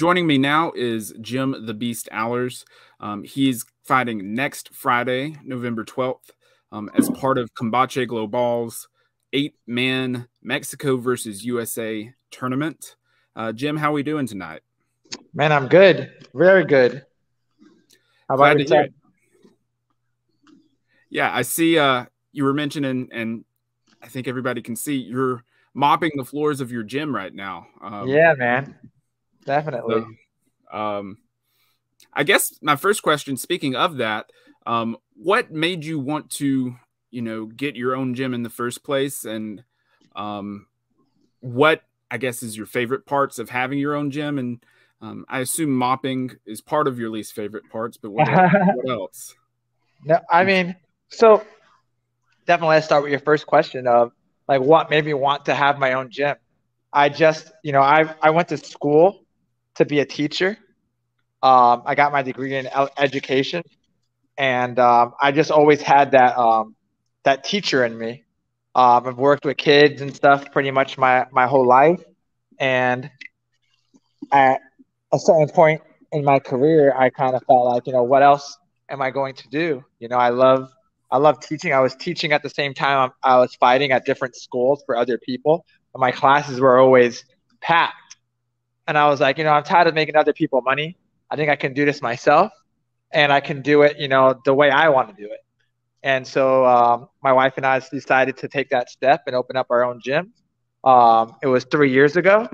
Joining me now is Jim the Beast Alers. He's fighting next Friday, November 12th, as part of Combate Global's 8-man Mexico versus USA tournament. Jim, how are we doing tonight? Man, I'm good. Very good. How about Glad to hear yourself? it. Yeah, I see you were mentioning, and I think everybody can see, you're mopping the floors of your gym right now. Yeah, man. So, Definitely. um, I guess my first question, speaking of that, what made you want to, get your own gym in the first place? And what, I guess, is your favorite parts of having your own gym? And I assume mopping is part of your least favorite parts, but what else? No, I mean, so definitely let's start with your first question of like what made me want to have my own gym. I just, I went to school to be a teacher. I got my degree in education, and I just always had that teacher in me. I've worked with kids and stuff pretty much my whole life, and at a certain point in my career, I kind of felt like, what else am I going to do? I love teaching. I was teaching at the same time I was fighting at different schools for other people, and my classes were always packed. And I was like, I'm tired of making other people money. I think I can do this myself, and I can do it, the way I want to do it. And so my wife and I decided to take that step and open up our own gym. It was 3 years ago,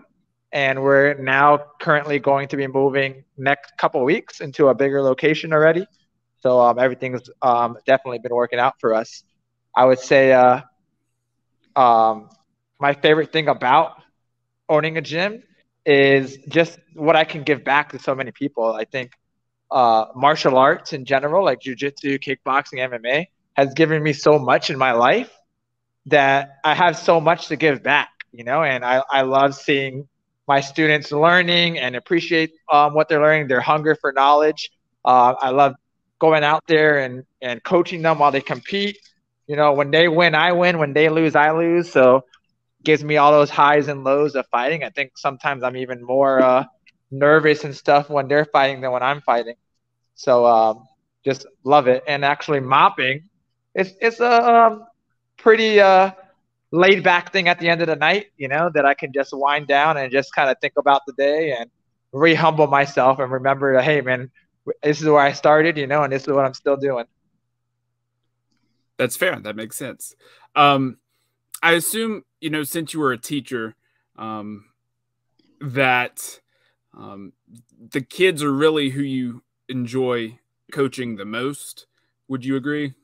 and we're now currently going to be moving next couple of weeks into a bigger location already. So everything's definitely been working out for us. I would say um, my favorite thing about owning a gym is just what I can give back to so many people. I think martial arts in general, like Jiu Jitsu, kickboxing, MMA, has given me so much in my life that I have so much to give back, and I love seeing my students learning and appreciate what they're learning, their hunger for knowledge. I love going out there and coaching them while they compete. When they win, I win. When they lose, I lose. So it gives me all those highs and lows of fighting. I think sometimes I'm even more nervous and stuff when they're fighting than when I'm fighting. So just love it. And actually mopping, it's a pretty laid back thing at the end of the night, that I can just wind down and just kind of think about the day and re-humble myself and remember that, hey, man, this is where I started, and this is what I'm still doing. That's fair. That makes sense. I assume, since you were a teacher, that the kids are really who you enjoy coaching the most. Would you agree?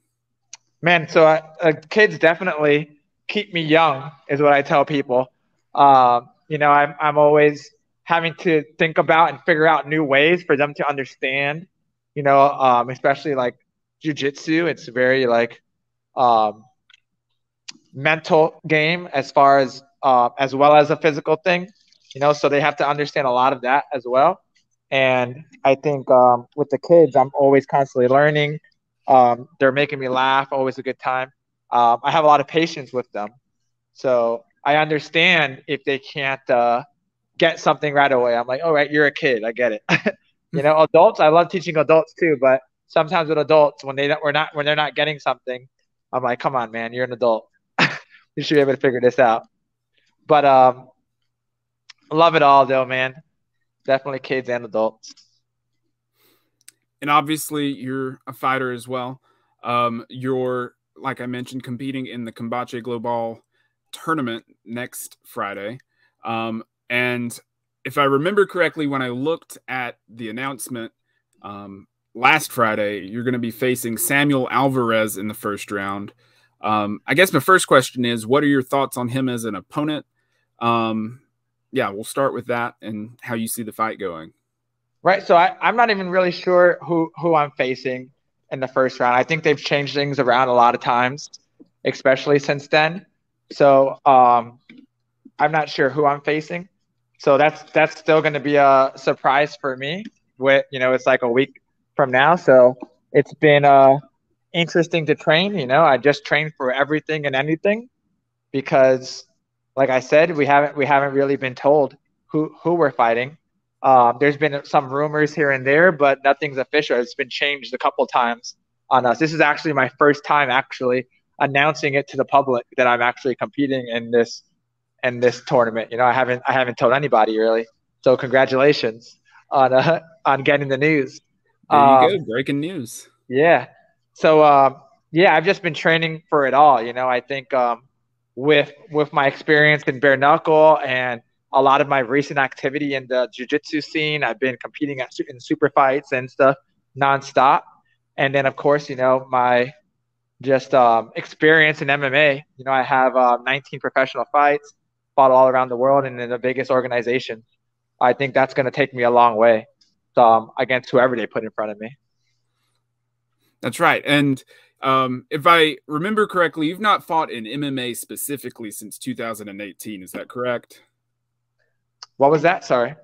Man, so kids definitely keep me young, is what I tell people. I'm always having to think about and figure out new ways for them to understand. Especially like jujitsu, it's very like um, mental game as well as a physical thing. So they have to understand a lot of that as well. And I think with the kids, I'm always constantly learning. They're making me laugh, always a good time. I have a lot of patience with them. So I understand if they can't get something right away. I'm like, all right, you're a kid. I get it. Adults, I love teaching adults too, but sometimes with adults, when they're not getting something, I'm like, come on, man, you're an adult. You should be able to figure this out. But love it all though, man. Definitely kids and adults. And obviously, you're a fighter as well. You're, like I mentioned, competing in the Combate Global tournament next Friday. And if I remember correctly, when I looked at the announcement last Friday, you're going to be facing Samuel Alvarez in the first round. I guess my first question is, what are your thoughts on him as an opponent? Yeah, we'll start with that and how you see the fight going. Right. So I'm not even really sure who I'm facing in the first round. I think they've changed things around a lot of times, especially since then. So I'm not sure who I'm facing. So that's still going to be a surprise for me. It's like a week from now. So it's been interesting to train. I just trained for everything and anything because, like I said, we haven't really been told who we're fighting. There's been some rumors here and there, but nothing's official. It's been changed a couple times on us. This is actually my first time actually announcing it to the public that I'm actually competing in this tournament. You know, I haven't told anybody really. So congratulations on getting the news. There you go. Um, Breaking news. yeah. So yeah, I've just been training for it all. You know, I think with my experience in bare knuckle and a lot of my recent activity in the jiu-jitsu scene, I've been competing in super fights and stuff nonstop. And then of course, you know, my just experience in MMA. You know, I have 19 professional fights, fought all around the world, and in the biggest organization. I think that's going to take me a long way against whoever they put in front of me. That's right. And if I remember correctly, you've not fought in MMA specifically since 2018. Is that correct? What was that? Sorry.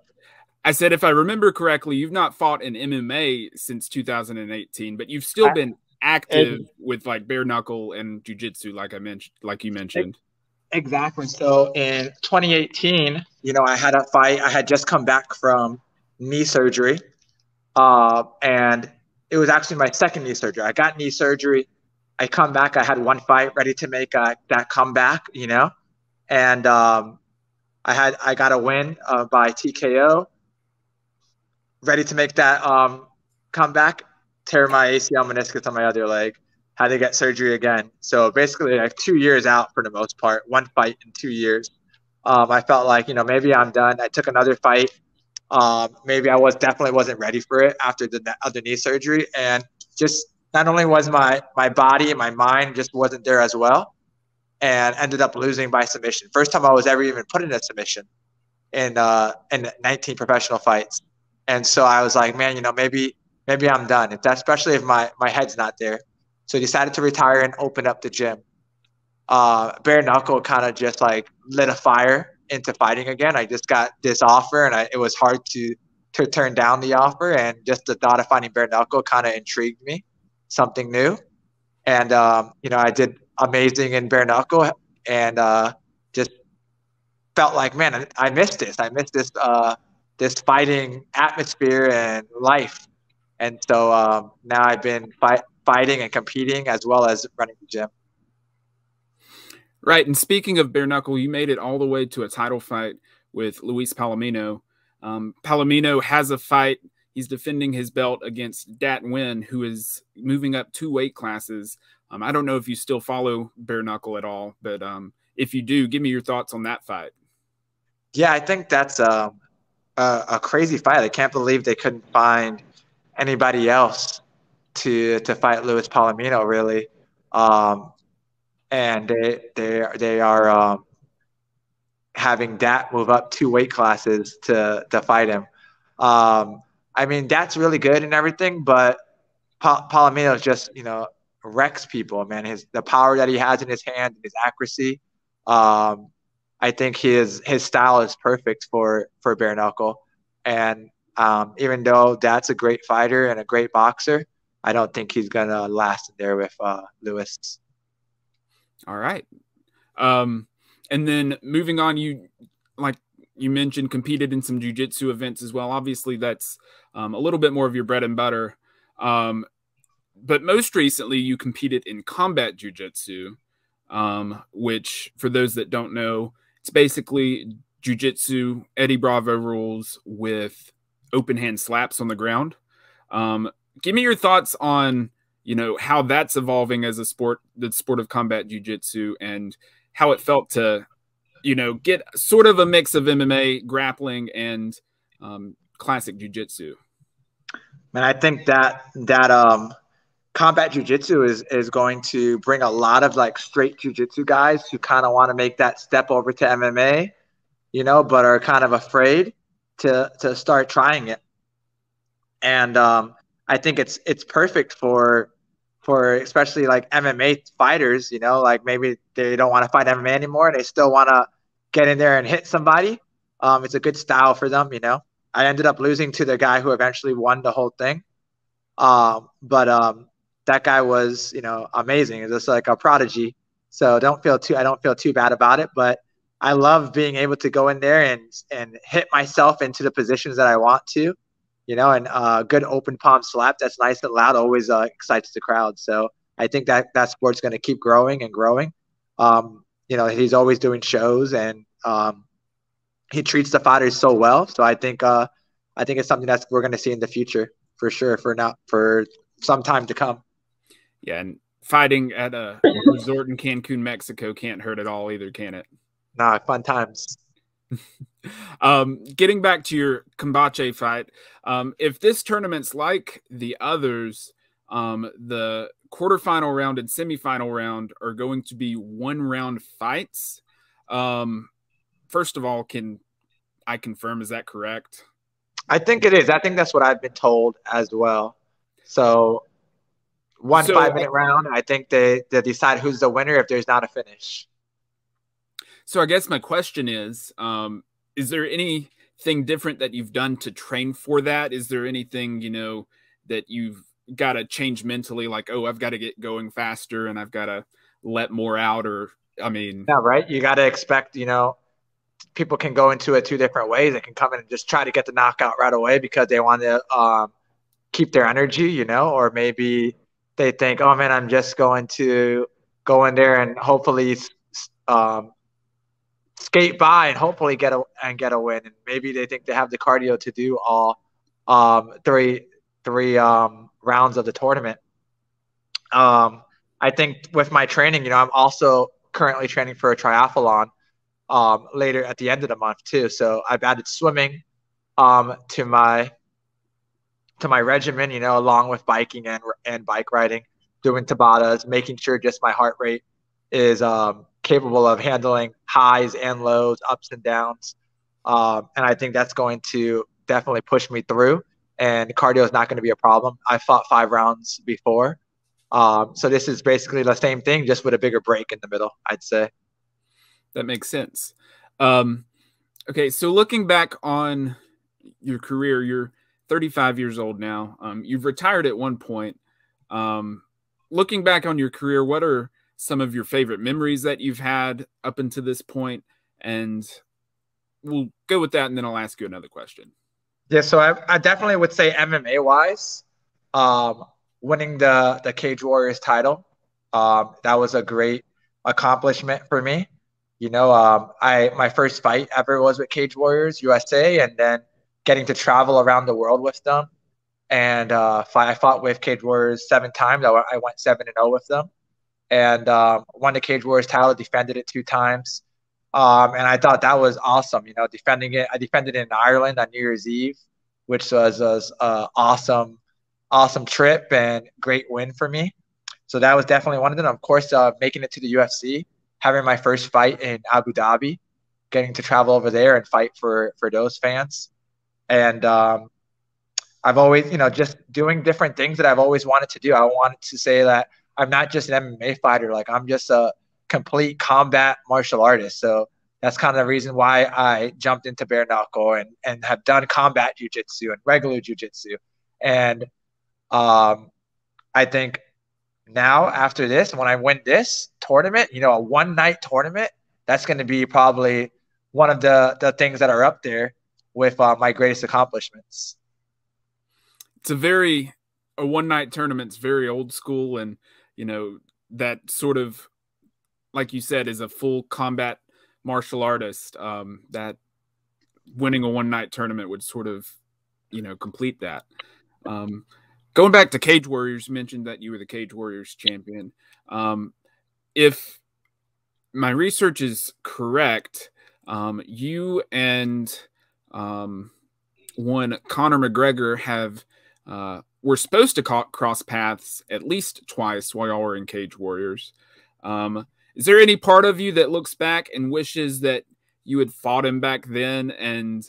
I said, if I remember correctly, you've not fought in MMA since 2018, but you've still been active with like bare knuckle and jujitsu, like you mentioned. Exactly. So in 2018, you know, I had a fight. I had just come back from knee surgery, and it was actually my second knee surgery. I got knee surgery. I come back. I had one fight ready to make that comeback, you know, and I got a win by TKO, ready to make that comeback. Tear my ACL meniscus on my other leg. Had to get surgery again. So basically, like 2 years out for the most part. One fight in 2 years. I felt like, you know, maybe I'm done. I took another fight. Maybe I definitely wasn't ready for it after the other knee surgery, and just not only was my body and my mind just wasn't there as well, and ended up losing by submission. First time I was ever even put in a submission in 19 professional fights, and so I was like, man, you know, maybe I'm done. Especially if my head's not there. So I decided to retire and open up the gym. Bare knuckle kind of just like lit a fire into fighting again. I just got this offer, and it was hard to turn down the offer. And just the thought of fighting bare knuckle kind of intrigued me, something new. And you know, I did amazing in bare knuckle, and just felt like, man, I missed this. I missed this fighting atmosphere and life. And so now I've been fighting and competing as well as running the gym. Right. And speaking of bare knuckle, you made it all the way to a title fight with Luis Palomino. Palomino has a fight. He's defending his belt against Dat Nguyen, who is moving up 2 weight classes. I don't know if you still follow bare knuckle at all, but if you do, give me your thoughts on that fight. Yeah, I think that's a crazy fight. I can't believe they couldn't find anybody else to fight Luis Palomino, really. And they are having Dat move up 2 weight classes to fight him. I mean, Dat's really good and everything, but Palomino just, you know, wrecks people, man. The power that he has in his hand, his accuracy. I think his style is perfect for bare knuckle. And even though that's a great fighter and a great boxer, I don't think he's gonna last in there with Luis. All right. And then moving on, like you mentioned, competed in some jiu-jitsu events as well. Obviously, that's a little bit more of your bread and butter. But most recently, you competed in combat jiu-jitsu, which, for those that don't know, it's basically jiu-jitsu, Eddie Bravo rules with open hand slaps on the ground. Give me your thoughts on, you know, how that's evolving as a sport, the sport of combat jiu-jitsu, and how it felt to, you know, get sort of a mix of MMA, grappling, and classic jiu-jitsu. Man, I think that combat jiu-jitsu is going to bring a lot of like straight jiu-jitsu guys who kind of want to make that step over to MMA, you know, but are kind of afraid to start trying it. And I think it's perfect for especially like MMA fighters, you know, like maybe they don't want to fight MMA anymore. They still want to get in there and hit somebody. It's a good style for them, you know. I ended up losing to the guy who eventually won the whole thing. But that guy was, you know, amazing. It was like a prodigy. So I don't feel too bad about it. But I love being able to go in there and hit myself into the positions that I want to, and good open palm slap that's nice and loud always excites the crowd. So I think that sport's going to keep growing and growing. He's always doing shows and he treats the fighters so well. So I think it's something that we're going to see in the future for sure for some time to come. Yeah, and fighting at a resort in Cancun, Mexico can't hurt at all either, can it? Nah, fun times. Getting back to your Combate fight, if this tournament's like the others, the quarterfinal round and semifinal round are going to be 1-round fights. First of all, can I confirm, is that correct? I think it is. I think that's what I've been told as well. So 5-minute round. I think they decide who's the winner if there's not a finish. So I guess my question is there anything different that you've done to train for that? Is there anything, that you've got to change mentally? Like, oh, I've got to get going faster and I've got to let more out, or, I mean. Yeah, right. You got to expect, people can go into it two different ways. They can come in and just try to get the knockout right away because they want to keep their energy, or maybe they think, oh man, I'm just going to go in there and hopefully skate by and hopefully get a win. And maybe they think they have the cardio to do all three rounds of the tournament. I think with my training, I'm also currently training for a triathlon later at the end of the month too. So I've added swimming to my regimen, along with biking and bike riding, doing Tabatas, making sure just my heart rate is capable of handling highs and lows, ups and downs. And I think that's going to definitely push me through. And cardio is not going to be a problem. I fought 5 rounds before. So this is basically the same thing, just with a bigger break in the middle, I'd say. That makes sense. Okay, so looking back on your career, you're 35 years old now. You've retired at one point. Looking back on your career, what are some of your favorite memories that you've had up until this point? And we'll go with that, and then I'll ask you another question. Yeah, so I definitely would say MMA-wise, winning the Cage Warriors title, that was a great accomplishment for me. My first fight ever was with Cage Warriors USA, and then getting to travel around the world with them. And I fought with Cage Warriors 7 times. I went 7-0 with them, and won the Cage Warriors title, defended it 2 times. And I thought that was awesome. Defending it. I defended it in Ireland on New Year's Eve, which was an awesome trip and great win for me. So that was definitely one of them. Of course, making it to the UFC, having my first fight in Abu Dhabi, getting to travel over there and fight for those fans. And I've always, just doing different things that I've always wanted to do. I wanted to say that I'm not just an MMA fighter. Like, I'm just a complete combat martial artist. So that's kind of the reason why I jumped into bare knuckle and have done combat jiu-jitsu and regular jiu-jitsu. And I think now after this, when I win this tournament, a one-night tournament, that's going to be probably one of the things that are up there with my greatest accomplishments. It's a one-night tournament's very old school, and that sort of, like you said, is a full combat martial artist. That winning a one-night tournament would sort of, complete that. Going back to Cage Warriors, you mentioned that you were the Cage Warriors champion. If my research is correct, you and one Conor McGregor were supposed to cross paths at least twice while y'all were in Cage Warriors. Is there any part of you that looks back and wishes that you had fought him back then and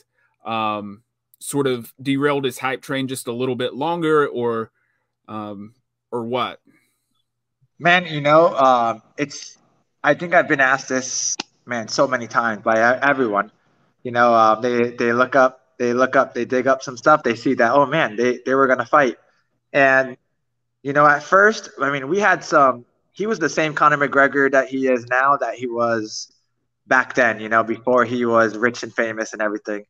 sort of derailed his hype train just a little bit longer, or what? Man, I think I've been asked this, man, so many times by everyone. They look up, they dig up some stuff, they see that, oh man, they were gonna fight. And at first, I mean, he was the same Conor McGregor that he is now, that he was back then, before he was rich and famous and everything.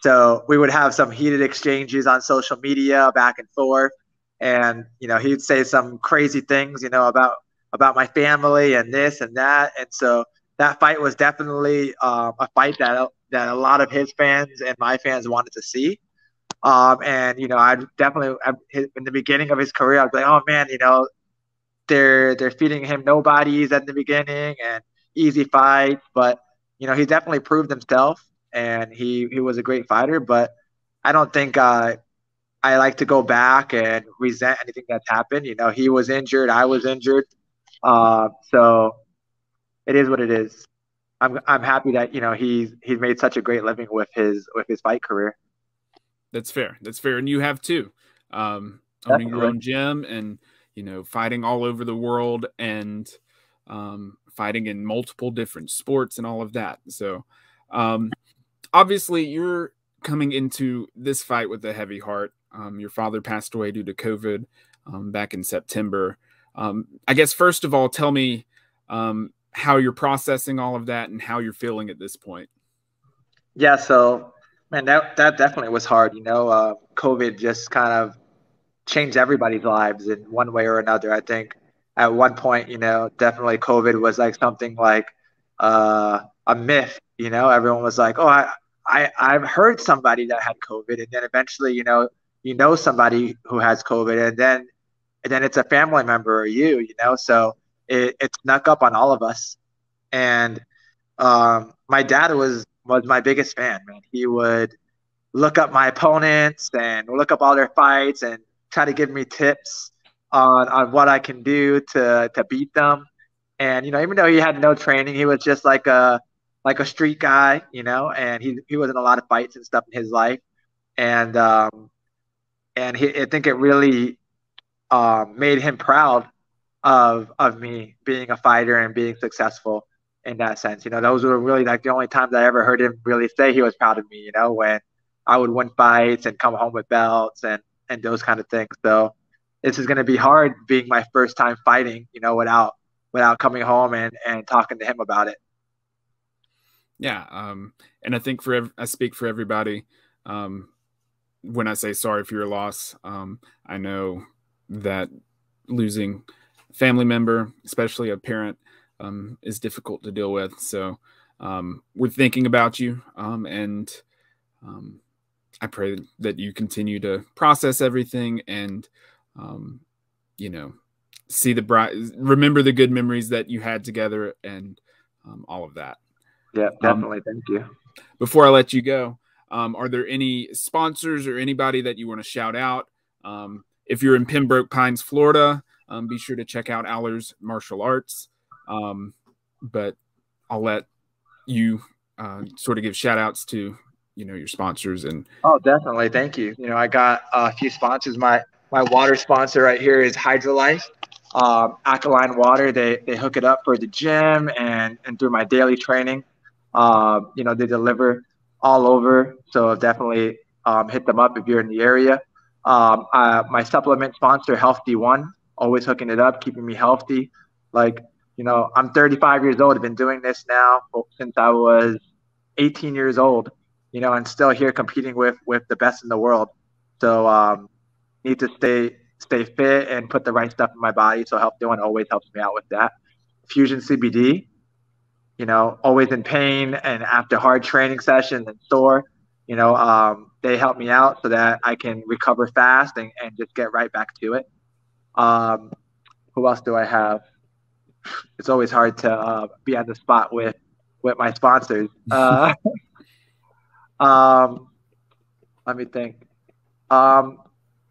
So we would have some heated exchanges on social media back and forth. And, he'd say some crazy things, about my family and this and that. And so that fight was definitely a fight that a lot of his fans and my fans wanted to see. And, I definitely, in the beginning of his career, I was like, oh man, they're feeding him nobodies at the beginning and easy fights, but he definitely proved himself, and he was a great fighter. But I don't think I like to go back and resent anything that's happened. He was injured, I was injured, so it is what it is. I'm happy that he's made such a great living with his fight career. That's fair. That's fair, and you have too. Owning your own gym and fighting all over the world and fighting in multiple different sports and all of that. So obviously you're coming into this fight with a heavy heart. Your father passed away due to COVID back in September. I guess, first of all, tell me how you're processing all of that and how you're feeling at this point. Yeah, so man, that definitely was hard. COVID just kind of changed everybody's lives in one way or another. I think at one point, definitely COVID was like something like a myth. Everyone was like, "Oh, I've heard somebody that had COVID," and then eventually, somebody who has COVID, and then it's a family member or so it snuck up on all of us. And my dad was my biggest fan, man. He would look up my opponents and look up all their fights and try to give me tips on what I can do to beat them. And even though he had no training, he was just like a street guy, and he was in a lot of fights and stuff in his life. And I think it really made him proud of me being a fighter and being successful in that sense. Those were really like the only times I ever heard him really say he was proud of me, when I would win fights and come home with belts and those kind of things. So this is going to be hard being my first time fighting, without coming home and talking to him about it. Yeah. And I think I speak for everybody. When I say sorry for your loss, I know that losing a family member, especially a parent, is difficult to deal with. So we're thinking about you, and I pray that you continue to process everything and, see remember the good memories that you had together and all of that. Yeah, definitely. Thank you. Before I let you go, are there any sponsors or anybody that you want to shout out? If you're in Pembroke Pines, Florida, be sure to check out Alers Martial Arts. But I'll let you sort of give shout outs to, your sponsors. And oh, definitely. Thank you. I got a few sponsors. My water sponsor right here is Hydrolife. Alkaline water. They hook it up for the gym and through my daily training. They deliver all over. So definitely hit them up if you're in the area. My supplement sponsor, Health D1, always hooking it up, keeping me healthy. Like, I'm 35 years old. I've been doing this now since I was 18 years old, and still here competing with the best in the world. So need to stay fit and put the right stuff in my body. So Health D1 always helps me out with that. Fusion CBD, always in pain and after hard training sessions and sore, they help me out so that I can recover fast and just get right back to it. Who else do I have? It's always hard to be on the spot with my sponsors. Let me think.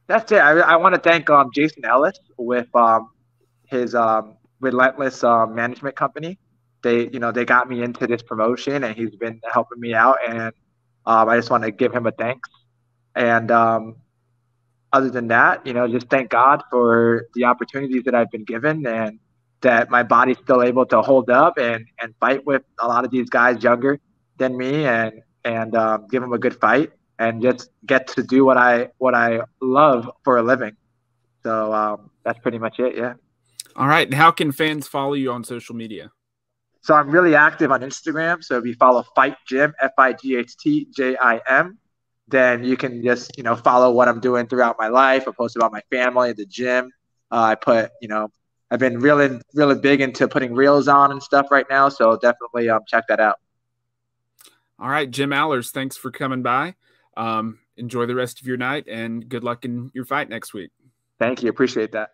That's it. I want to thank Jason Ellis with his Relentless management company. They got me into this promotion, and he's been helping me out. And I just want to give him a thanks. And other than that, just thank God for the opportunities that I've been given and that my body's still able to hold up and fight with a lot of these guys younger than me and give them a good fight and just get to do what I love for a living. So that's pretty much it. Yeah. All right. And how can fans follow you on social media? So I'm really active on Instagram. So if you follow Fight Gym, FIGHTJIM, then you can just, follow what I'm doing throughout my life. I post about my family, the gym. I put, I've been really, really big into putting reels on and stuff right now. So definitely check that out. All right, Jim Alers, thanks for coming by. Enjoy the rest of your night and good luck in your fight next week. Thank you. Appreciate that.